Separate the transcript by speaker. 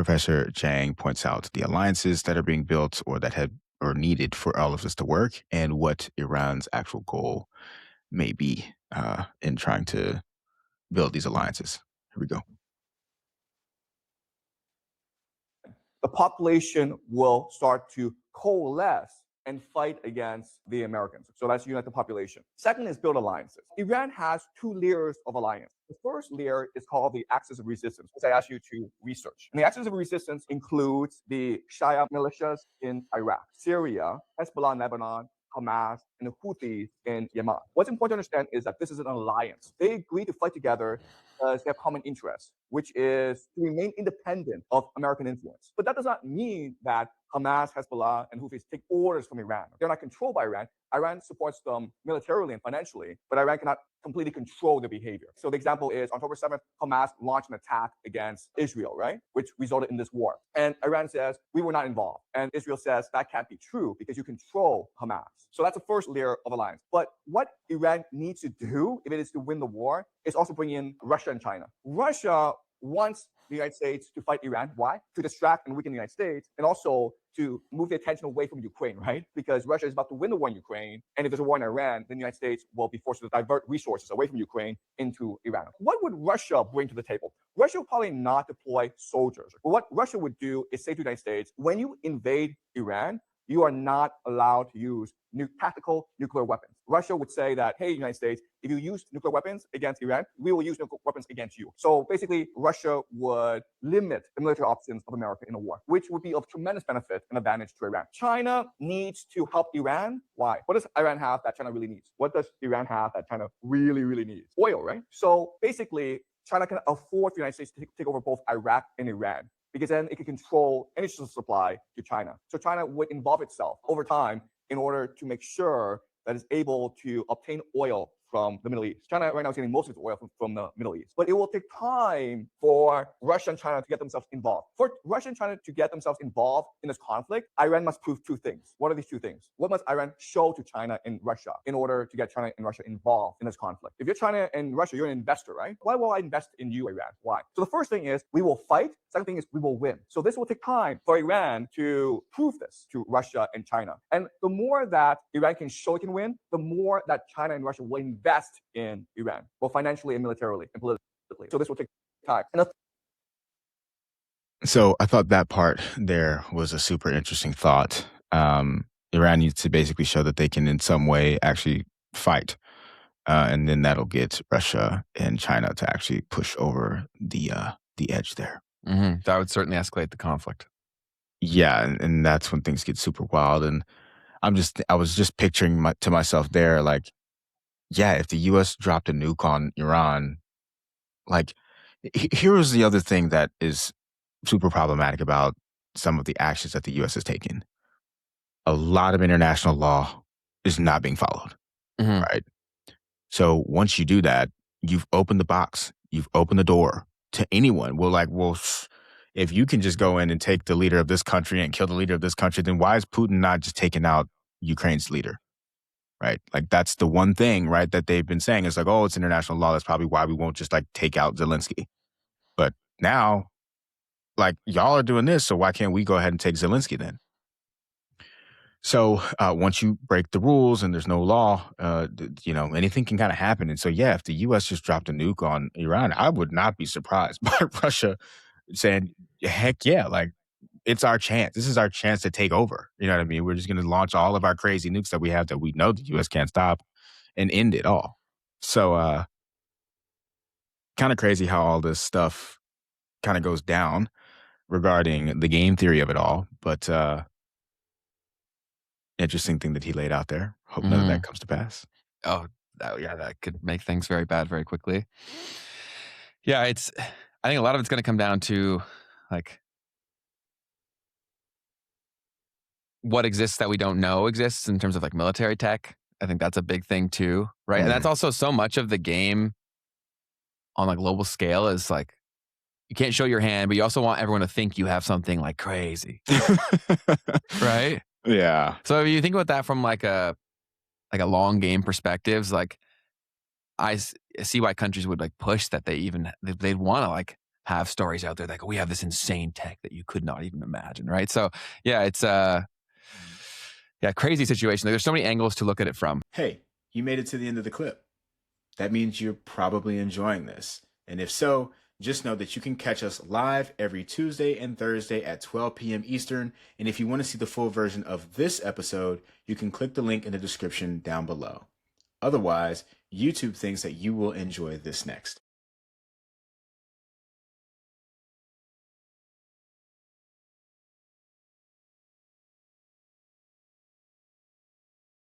Speaker 1: Professor Jiang points out the alliances that are being built or that have or needed for all of this to work and what Iran's actual goal may be in trying to build these alliances. Here we go.
Speaker 2: The population will start to coalesce and fight against the Americans. So that's unite the population. Second is build alliances. Iran has two layers of alliance. The first layer is called the axis of resistance, which I asked you to research. And the axis of resistance includes the Shia militias in Iraq, Syria, Hezbollah in Lebanon, Hamas, and the Houthis in Yemen. What's important to understand is that this is an alliance. They agree to fight together because they have common interests, which is to remain independent of American influence. But that does not mean that Hamas, Hezbollah, and Houthis take orders from Iran. They're not controlled by Iran. Iran supports them militarily and financially, but Iran cannot completely control their behavior. So the example is on October 7th, Hamas launched an attack against Israel, right? Which resulted in this war. And Iran says, we were not involved. And Israel says, that can't be true because you control Hamas. So that's the first layer of alliance. But what Iran needs to do, if it is to win the war, is also bring in Russia and China. Russia wants the United States to fight Iran. Why? To distract and weaken the United States, and also to move the attention away from Ukraine, right? Because Russia is about to win the war in Ukraine, and if there's a war in Iran, then the United States will be forced to divert resources away from Ukraine into Iran. What would Russia bring to the table? Russia would probably not deploy soldiers. But what Russia would do is say to the United States, when you invade Iran, you are not allowed to use tactical nuclear weapons. Russia would say that, hey, United States, if you use nuclear weapons against Iran, we will use nuclear weapons against you. So basically, Russia would limit the military options of America in a war, which would be of tremendous benefit and advantage to Iran. China needs to help Iran. Why? What does Iran have that China really needs? What does Iran have that China really, really needs? Oil, right? So basically, China can afford the United States to take over both Iraq and Iran, because then it can control energy supply to China. So China would involve itself over time in order to make sure that it's able to obtain oil from the Middle East. China right now is getting most of its oil from the Middle East. But it will take time for Russia and China to get themselves involved. For Russia and China to get themselves involved in this conflict, Iran must prove two things. What are these two things? What must Iran show to China and Russia in order to get China and Russia involved in this conflict? If you're China and Russia, you're an investor, right? Why will I invest in you, Iran? Why? So the first thing is we will fight. Second thing is we will win. So this will take time for Iran to prove this to Russia and China. And the more that Iran can show it can win, the more that China and Russia will invest in Iran, both financially and militarily and politically. So this will take time.
Speaker 1: So I thought that part there was a super interesting thought. Iran needs to basically show that they can in some way actually fight. And then that'll get Russia and China to actually push over the edge there.
Speaker 3: Mm-hmm. That would certainly escalate the conflict.
Speaker 1: Yeah, and that's when things get super wild. And I was just picturing to myself there, like, yeah, if the U.S. dropped a nuke on Iran, like, here was the other thing that is super problematic about some of the actions that the U.S. has taken. A lot of international law is not being followed, right? So once you do that, you've opened the box, you've opened the door to anyone. If you can just go in and take the leader of this country and kill the leader of this country, then why is Putin not just taking out Ukraine's leader? Right? Like, that's the one thing, right, that they've been saying. It's like, oh, it's international law. That's probably why we won't just like take out Zelensky. But now, like, y'all are doing this, so why can't we go ahead and take Zelensky then? So once you break the rules and there's no law, anything can kind of happen. And so, yeah, if the U.S. just dropped a nuke on Iran, I would not be surprised by Russia saying, heck yeah, like, it's our chance. This is our chance to take over. You know what I mean? We're just going to launch all of our crazy nukes that we have that we know the U.S. can't stop and end it all. So kind of crazy how all this stuff kind of goes down regarding the game theory of it all. But interesting thing that he laid out there. Hope none of that comes to pass.
Speaker 3: Oh, yeah, that could make things very bad very quickly. Yeah, I think a lot of it's going to come down to, like, what exists that we don't know exists in terms of like military tech. I think that's a big thing too, right? And that's also so much of the game on a global scale is like, you can't show your hand, but you also want everyone to think you have something like crazy, right?
Speaker 1: Yeah.
Speaker 3: So if you think about that from like a long game perspectives, like I see why countries would like push that they'd want to like have stories out there that go, we have this insane tech that you could not even imagine, right? So yeah, it's crazy situation. There's so many angles to look at it from.
Speaker 4: Hey, you made it to the end of the clip. That means you're probably enjoying this. And if so, just know that you can catch us live every Tuesday and Thursday at 12 p.m. Eastern. And if you want to see the full version of this episode, you can click the link in the description down below. Otherwise, YouTube thinks that you will enjoy this next.